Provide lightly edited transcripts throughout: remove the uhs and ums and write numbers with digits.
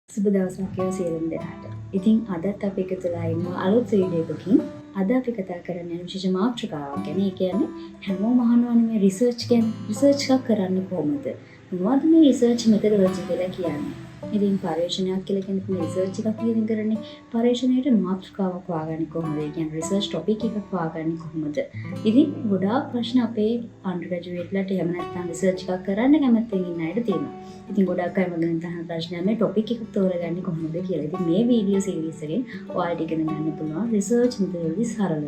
සුබ දවසක් කියලා සියලුම දෙනාට. ඉතින් අදත් අපි එකතු වෙලා ඉන්නවා අලුත් වීඩියෝ එකකින්. අද අපි කතා කරන්න යන විශේෂ මාතෘකාවක් ගැන. ඒ කියන්නේ හැමෝම අහනවනේ මේ රිසර්ච් ගැන. රිසර්ච් එකක් කරන්නේ කොහොමද? මොනවද මේ රිසර්ච් මෙතඩොලොජි කියලා කියන්නේ? ඉතින් පරීක්ෂණයක් කියලා කියන්නේ මේ රිසර්ච් එකක් කියන කරන්නේ පරීක්ෂණයට මාතෘකාවක් හොයාගන්නේ කොහොමද? ඒ කියන්නේ රිසර්ච් ටොපික් එකක් හොයාගන්නේ කොහොමද? ඉතින් ගොඩාක් ප්‍රශ්න අපේ අන්ඩර්ග්‍රැජුවේට්ලට එහෙම නැත්නම් රිසර්ච් එකක් කරන්න කැමතින් ඉන්න අයට තියෙනවා. ඉතින් ගොඩක් අය මගෙන් අහන ප්‍රශ්නයක් මේ ටොපික් එකක් තෝරගන්නේ කොහොමද කියලා. ඉතින් මේ වීඩියෝ සීරීස් එකෙන් ඔයාලට ඉගෙන ගන්න පුළුවන් රිසර්ච් මෙතඩොලොජි සරලව.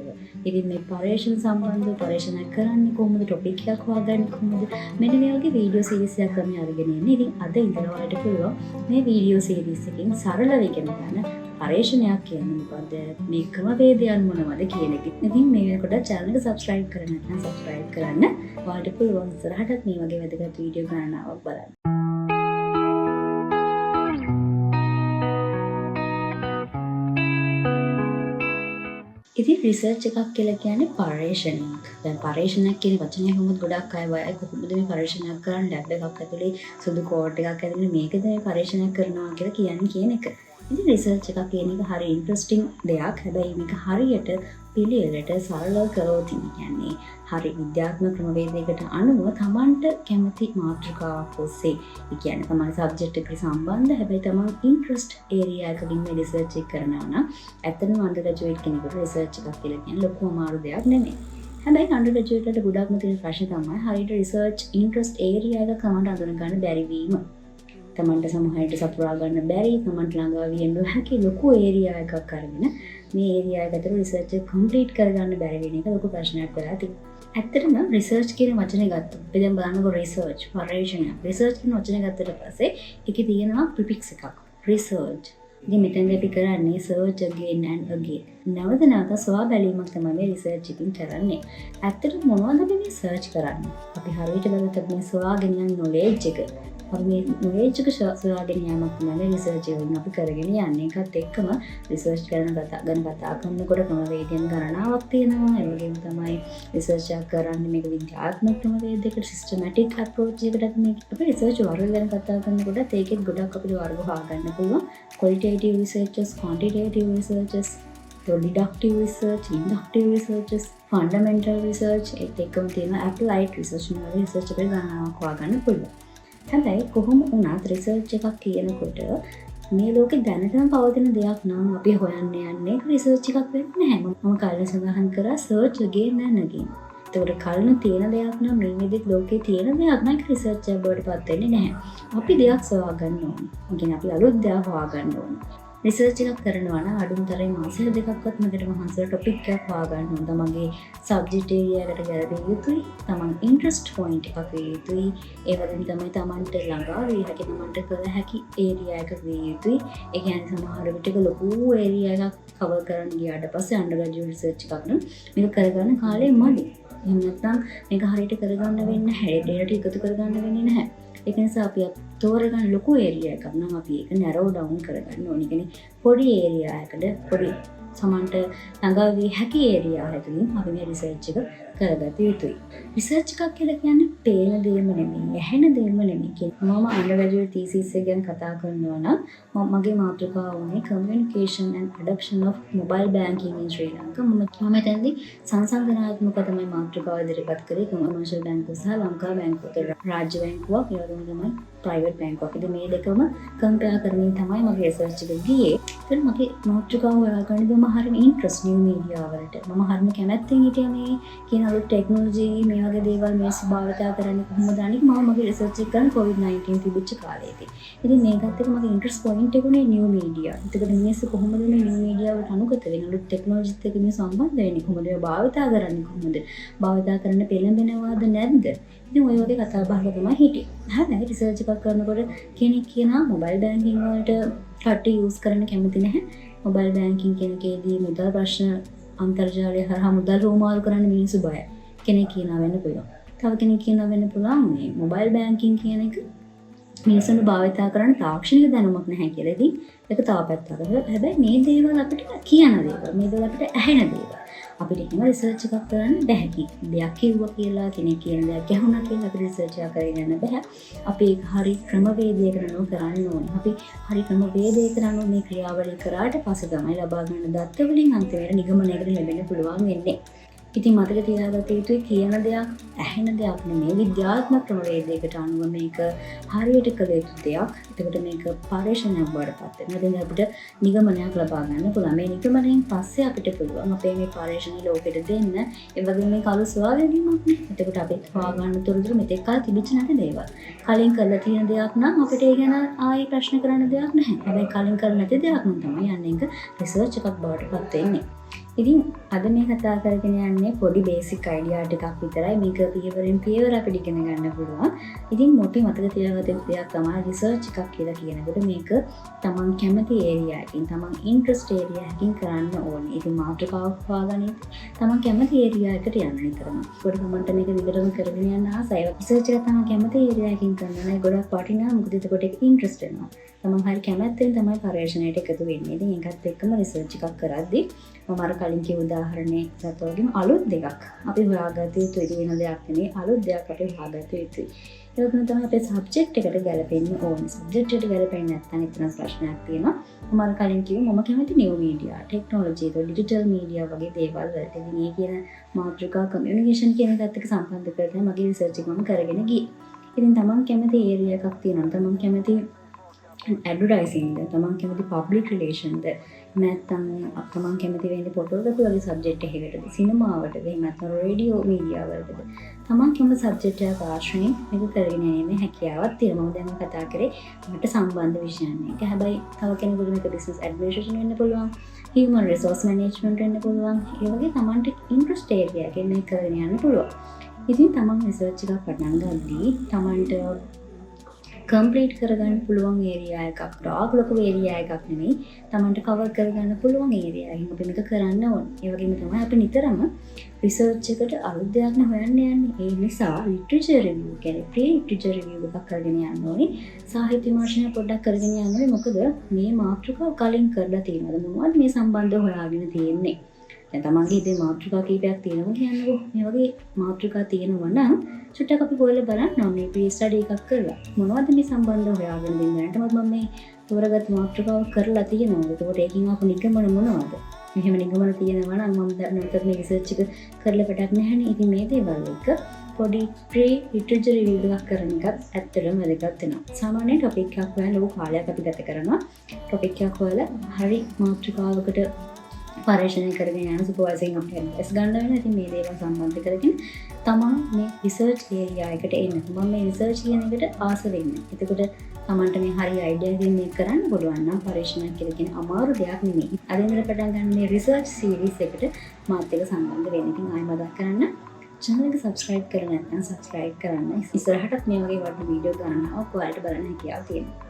ඉතින් මේ පරීක්ෂණ සම්බන්ධව පරීක්ෂණ කරන්නේ කොහොමද? ටොපික් එකක් හොයාගන්නේ කොහොමද? මෙන්න මේ වගේ වීඩියෝ සීරීස් එකක් අපි අරගෙන ඉන්නේ. ඉතින් අද ඉඳලා ඔයාලට පුළුවන් මේ වීඩියෝ සීරීස් එකෙන් සරලව ඉගෙන ගන්න පරීක්ෂණයක් කියන්නේ මොකද්ද? මේ ක්‍රමවේදයන් මොනවද කියන එක. ඉතින් මේ වෙනකොට channel එක subscribe කරන්න නැත්නම් subscribe කරන්න. ඔයාලට පුළුවන් ඉස්සරහටත් මේ වගේ වැදගත් වීඩියෝ ගණනාවක් බලන්න. ඉතින් රිසර්ච් එකක් කියලා කියන්නේ පරීක්ෂණයක්. දැන් පරීක්ෂණයක් කියන වචනේ හැමෝම ගොඩක් අය වයි කොහොමද මේ පරීක්ෂණයක් කරන්නේ? ලැබ් එකක් ඇතුලේ සුදු කෝට් එකක් ඇතුලේ මේකද මේ පරීක්ෂණයක් කරනවා කියලා කියන්නේ කියන එක. ඉතින් රිසර්ච් එකක් කියන එක හරි ඉන්ටරෙස්ටිං දෙයක්. හැබැයි මේක හරියට පිළිවෙලට සරලව කරොත් කියන්නේ හරි විද්‍යාත්මක ක්‍රමවේදයකට අනුව Tamanට කැමති මාතෘකාවක් ඔස්සේ ඒ කියන්නේ තමයි සබ්ජෙක්ට් එකට සම්බන්ධ හැබැයි Taman ඉන්ටරෙස්ට් ඒරියා එකකින් මේ රිසර්ච් එක කරනවා නම් ඇත්තටම අන්ඩර්ග්‍රැජුවේට් කෙනෙකුට රිසර්ච් එකක් කියලා කියන්නේ ලොකු අමාරු දෙයක් නෙමෙයි. හැබැයි අන්ඩර්ග්‍රැජුවේට්ලට ගොඩක්ම තියෙන ප්‍රශ්නේ තමයි හරියට රිසර්ච් ඉන්ටරෙස්ට් ඒරියා එක Tamanට අඳුන ගන්න බැරි වීම. තමන්ට සමහරට සපුරා ගන්න බැරි තමන්ට ළඟා විය නොහැකි ලොකු ඒරියා එකක් අරගෙන මේ ඒරියා එක ඇතුළේ රිසර්ච් එක කම්ප්ලීට් කරගන්න බැරි වෙන එක ලොකු ප්‍රශ්නයක් වෙලා තියෙනවා. ඇත්තටම රිසර්ච් කියන වචනේ ගත්තොත් අපි දැන් බලනකොට රිසර්ච් පරීක්ෂණ රිසර්ච් කියන වචනේ ගත්තට පස්සේ ඒකේ තියෙනවා ප්‍රිෆික්ස් එකක් රිසර්ච්. ඉතින් මෙතෙන්දී අපි කරන්නේ search again and again. නැවත නැවත සොයා බැලීමක් තමයි මේ රිසර්ච් එකකින් කරන්නේ. ඇත්තටම මොනවද අපි මේ සර්ච් කරන්නේ? අපි හරියට බලද්දී මේ සොයාගෙන යන knowledge එක අපි මේ knowledge එක සොයාගෙන යෑමක් තමයි රිසර්ච් එකෙන් අපි කරගෙන යන්නේ. ඒකත් එක්කම රිසර්ච් ගැන කතා කරනකොට ක්‍රමවේදයන් ගණනාවක් තියෙනවා. ඒ වගේම තමයි රිසර්ච් එක කරන්නේ මේක විද්‍යාත්මක ක්‍රමවේදයකට සිස්ටමැටික් අප්‍රෝච් එකකට මේ අපි රිසර්ච් වර්ග ගැන කතා කරනකොට ඒකෙත් ගොඩක් අපිට වර්ග හොයාගන්න පුළුවන්. qualitative researches, quantitative researches, deductive research, inductive researches, fundamental research ඒත් එක්කම තියෙන applied research වල රිසර්ච් එකේ ගණනාවක් හොයාගන්න පුළුවන්. හැබැයි කොහොම වුණත් රිසර්ච් එකක් කියනකොට මේ ලෝකේ දැනටම පවතින දෙයක් නම් අපි හොයන්න යන්නේ රිසර්ච් එකක් වෙන්නේ නැහැ. මම කලින් සඳහන් කරා search again and again. ඒකට කලින් තියෙන දෙයක් නම් මේ විදිහට ලෝකේ තියෙන දෙයක් නම් රිසර්ච් එක බවට පත් වෙන්නේ නැහැ. අපි දෙයක් සොයා ගන්න ඕනේ. ඒ කියන්නේ අපි අලුත් දෙයක් හොයා ගන්න ඕනේ. රිසර්ච් එකක් කරනවා නම් අඩුම තරමේ මාස දෙකක්වත් මකට මහන්සියට ටොපික් එකක් හොයාගන්න ඕන. තමන්ගේ සබ්ජෙක්ට් ඒරියා එකට ගැලපෙන්න යුතුයි. තමන් ඉන්ටරෙස්ට් පොයින්ට් එකක් වේ යුතුයි. ඒ වගේම තමයි තමන්ට ළඟා වේ හැකි තමන්ට කළ හැකි ඒරියා එකක් වේ යුතුයි. ඒ කියන්නේ සමහර විටක ලොකු ඒරියා එකක් කවර් කරන්න ගියාට පස්සේ අන්ඩර්ග්‍රැජුවේට් රිසර්ච් එකක් නම් මේක කරගන්න කාලේ මදි. එහෙම නැත්නම් මේක හරියට කරගන්න වෙන්නේ නැහැ. ඩේටා ටික එකතු කරගන්න වෙන්නේ නැහැ. ඒක නිසා අපි තෝරගන්න ලොකු ඒරියා එකක් නම් අපි ඒක නැරෝ ඩවුන් කරගන්න ඕනේ. කියන්නේ පොඩි ඒරියා එකකට පොඩි සමන්ට ළඟා වී හැකි ඒරියා එකකින් අපි මේ රිසර්ච් එක කරගත යුතුයි. රිසර්ච් එකක් කියලා කියන්නේ පේන දේම නෙමෙයි, ඇහෙන දේම නෙමෙයි. මම අන්ඩර්ග්‍රැජුවේට් තීසිස් එක ගැන කතා කරනවා නම් මගේ මාතෘකාව වුණේ communication and adoption of mobile banking in Sri Lanka. මම එතනදී සංසන්දනාත්මක තමයි මාතෘකාව ඉදිරිපත් කරේ. කොමර්ෂල් බැංකුව සහ ලංකා බැංකුව රාජ්‍ය බැංකුවක් ඒ වගේම තමයි ප්‍රයිවට් බැංකුවක්. ඉතින් මේ දෙකම කම්පෙයාර් කරමින් තමයි මගේ රිසර්ච් එක ගියේ. ඒත් මගේ මාතෘකාව හොයාගන්න මම හරිම ඉන්ට්‍රස්ට් නිව් මීඩියා වලට. මම හරිම කැමැත්තෙන් හිටියා මේ කියන අලුත් ටෙක්නොලොජි මේ වගේ දේවල් මේ භාවිතා කරන්නේ කොහොමද අනික මම මගේ රිසර්ච් එක කරන COVID-19 තිබිච්ච කාලේදී. ඉතින් මේකත් එක්ක මගේ ඉන්ට්‍රස්ට් පොයින්ට් එක උනේ නිව් මීඩියා. ඒකට මිනිස්සු කොහොමද මේ නිව් මීඩියා වලට අනුගත වෙන්නේ? අලුත් ටෙක්නොලොජිත් එක්ක මේ සම්බන්ධ වෙන්නේ කොහොමද? ඒවා භාවිතා කරන්නේ කොහොමද? භාවිතා කරන්න පෙළඹෙනවද නැද්ද? ඉතින් ඔය වගේ කතා බහක තමයි හිටියේ. හැබැයි රිසර්ච් එකක් කරනකොට කෙනෙක් කියනවා මොබයිල් බැංකින් වලට කට්ටිය යූස් කරන්න කැමති නැහැ. මොබයිල් බැංකින් කියන එකේදී මුදල් ප්‍රශ්න අන්තර්ජාලය හරහා මුදල් රෝමාරු කරන්න මිනිස්සු බයයි. කෙනෙක් කියනවා වෙන්න පුළුවන්. තව කෙනෙක් කියනවා වෙන්න පුළුවන් මේ මොබයිල් බැංකින් කියන එක මිනිස්සුන්ට භාවිතා කරන්න තාක්ෂණික දැනුමක් නැහැ කියලා. ඉතින් ඒක තව පැත්තකට. හැබැයි මේ දේවල් අපිට කියන දේවල්, මේ දේවල් අපිට ඇහෙන දේවල්. අපිට එහෙම රිසර්ච් එකක් කරන්න බැහැ. දෙයක් කිව්වා කියලා කෙනෙක් කියන දෙයක් ඇහුණා කියලා අපිට රිසර්ච් එකක් කරගෙන යන්න බෑ. අපි ඒක හරි ක්‍රමවේදයකට අනුව කරන්න ඕනේ. අපි හරි ක්‍රමවේදයකට අනුව මේ ක්‍රියාවලිය කරාට පස්සේ තමයි ලබා ගන්න දත්ත වලින් අන්තිමට නිගමනයකට ලැබෙන්න පුළුවන් වෙන්නේ. ඉතින් මතක තියාගත යුතුයි කියන දෙයක් ඇහෙන දෙයක් නෙමෙයි විද්‍යාත්මක ක්‍රමවේදයකට අනුව මේක හරියට කළ යුතු දෙයක්. එතකොට මේක පරීක්ෂණයක් බවට පත් වෙනවා. දැන් අපිට නිගමනයක් ලබා ගන්න පුළුවන්. මේ නිගමනයෙන් පස්සේ අපිට පුළුවන් අපේ මේ පරීක්ෂණ ලෝකෙට දෙන්න. ඒ වගේම මේ කළු සොයා ගැනීමක් නේ. එතකොට අපිට හොයා ගන්න තොරතුරු මෙතෙක් කල තිබිච්ච නැති දේවල්. කලින් කරලා තියෙන දෙයක් නම් අපිට ඒ ගැන ආයෙ ප්‍රශ්න කරන්න දෙයක් නැහැ. හැබැයි කලින් කරලා නැති දෙයක් නම් තමයි යන්නේ ඒක රිසර්ච් එකක් බවට පත් වෙන්නේ. ඉතින් අද මේ කතා කරගෙන යන්නේ පොඩි බේසික් අයිඩියා ටිකක් විතරයි. මේක පියවරෙන් පියවර අපිට ඉගෙන ගන්න පුළුවන්. ඉතින් මොකද මතක තියාගත යුතු දෙයක් තමයි රිසර්ච් එකක් කියලා කියනකොට මේක තමන් කැමති ඒරියා එකකින් තමන් ඉන්ට්‍රස්ට් ඒරියා එකකින් කරන්න ඕනේ. ඉතින් මාතෘකාවක් හොයාගන්න තමන් කැමති ඒරියා එකට යන්න නිතරම. ඒකට තමන්ට මේක විතරම කරගෙන යන්න ආසයි. රිසර්ච් එක තමන් කැමති ඒරියා එකකින් කරනවා නම් ගොඩක් වටිනවා. මොකද එතකොට ඒක ඉන්ට්‍රස්ට් වෙනවා. තමන් හරි කැමැත්තෙන් තමයි පරීක්ෂණයට එකතු වෙන්නේ. ඉතින් ඒකත් එක්කම රිසර්ච් එකක් කරද්දී මම අර කලින් කිව්ව උදාහරණයක් ගත්තොත් අලුත් දෙයක් අපි හොයාගත යුතුයි. ඒක වෙන දෙයක් නෙමෙයි. අලුත් දෙයක් අපි හොයාගත යුතුයි. ඒක තමයි අපේ සබ්ජෙක්ට් එකට ගැලපෙන්න ඕනේ. සබ්ජෙක්ට් එකට ගැලපෙන්නේ නැත්නම් එතන ප්‍රශ්නයක් තියෙනවා. මම අර කලින් කිව්ව මම කැමති New media, technology, digital media වගේ දේවල් වලට. ඉතින් මේ කියන මාතෘකා කමියුනිකේෂන් කියන එකත් එක්ක සම්බන්ධ කරගෙන මගේ රිසර්ච් එක මම කරගෙන ගියේ. ඉතින් තමන් කැමති ඒරියා එකක් තියෙනවා. තමන් කැමති ඇඩ්වර්ටයිසින්ග් ද, තමන් කැමති පබ්ලික් රිලේෂන් ද, නැත්නම් තමන් කැමති වෙන්නේ ෆොටෝග්‍රැෆි වගේ සබ්ජෙක්ට් එකකටද, සිනමාවටද, එහෙම නැත්නම් රේඩියෝ මීඩියා වලටද, තමන් කැමති සබ්ජෙක්ට් එකක ආශ්‍රයෙන් මේක කරගෙන යීමේ හැකියාවක් තියෙනවා. මම දැන් කතා කරේ මට සම්බන්ධ විෂයන් එක. හැබැයි තව කෙනෙකුට මේක බිස්නස් ඇඩ්මිනිස්ට්‍රේෂන් වෙන්න පුළුවන්, හියුමන් රිසෝස් මැනේජ්මන්ට් වෙන්න පුළුවන්. ඒ වගේ තමන්ට ඉන්ට්‍රස්ට් ඒරියා එකකින් මේක කරගෙන යන්න පුළුවන්. ඉතින් තමන් රිසර්ච් එකක් පටන් ගන්නදී තමන්ට කම්ප්ලීට් කරගන්න පුළුවන් ඒරියා එකක්, ඩාග් ලොකු ඒරියා එකක් නෙමෙයි. තමන්ට කවර් කරගන්න පුළුවන් ඒරියා එකක් අපි මේක කරන්න ඕනේ. ඒ වගේම තමයි අපි නිතරම රිසර්ච් එකට අලුත් දෙයක් හොයන්න යන්නේ. ඒ නිසා ලිටරචර් රිවිව් කියන්නේ ප්‍රී ලිටරචර් රිවිව් එකක් කරගෙන යන්න ඕනේ. සාහිත්‍ය විමර්ශනය පොඩ්ඩක් කරගෙන යන්න ඕනේ. මොකද මේ මාතෘකාව කලින් කරලා තියෙනවද, මොනවද මේ සම්බන්ධව හොයාගෙන තියෙන්නේ. දැන් තමන්ගේ ඉතින් මාතෘකා කීපයක් තියෙනවා කියන්නකෝ. මේ වගේ මාතෘකා තියෙනවා නම් චුට්ටක් අපි හොයලා බලන්න ඕනේ. ප්‍රී ස්ටඩි එකක් කරලා මොනවද මේ සම්බන්ධව හොයාගෙන දෙන්නට මම මේ තෝරගත් මාතෘකාව කරලා තියෙනවා. ඒකට ඒකින් ආපු නිගමන මොනවද? මෙහෙම නිගමන තියෙනවා නම් මම නැවතත් මේ රිසර්ච් එක කරලා වැඩක් නැහැනේ. ඉතින් මේ දේවල් එක පොඩි ප්‍රී ලිටරචර් රිවිව් එකක් කරන එකත් ඇත්තටම වැදගත් වෙනවා. සාමාන්‍ය ටොපික් එකක් හොයලා ලොකු කාලයක් අපි ගත කරනවා. ටොපික් එකක් හොයලා හරි මාතෘකාවකට පරීක්ෂණය කරගෙන යන සුපර්වයිසින් අපිට ඇඩ්වයිස් ගන්න වෙනවා. ඉතින් මේ දේවල් සම්බන්ධ කරගෙන තමන් මේ රිසර්ච් ඒරියා එකට එන්න. මම මේ රිසර්ච් කියන එකට ආස වෙන්නේ. එතකොට තමන්ට මේ හරි අයිඩියා එකකින් මේක කරන්න පුළුවන් නම් පරීක්ෂණයක් කියලා කියන අමාරු දෙයක් නෙමෙයි. අද ඉඳලා පටන් ගන්න මේ රිසර්ච් සීරීස් එකට මාත් එක්ක සම්බන්ධ වෙන්න. ඉතින් ආයෙ මතක් කරන්න channel එක subscribe කරලා නැත්නම් subscribe කරන්න. ඉස්සරහටත් මේ වගේ වටිනා වීඩියෝ ගන්නවා ඔයාලට බලන්න හැකියාව තියෙනවා.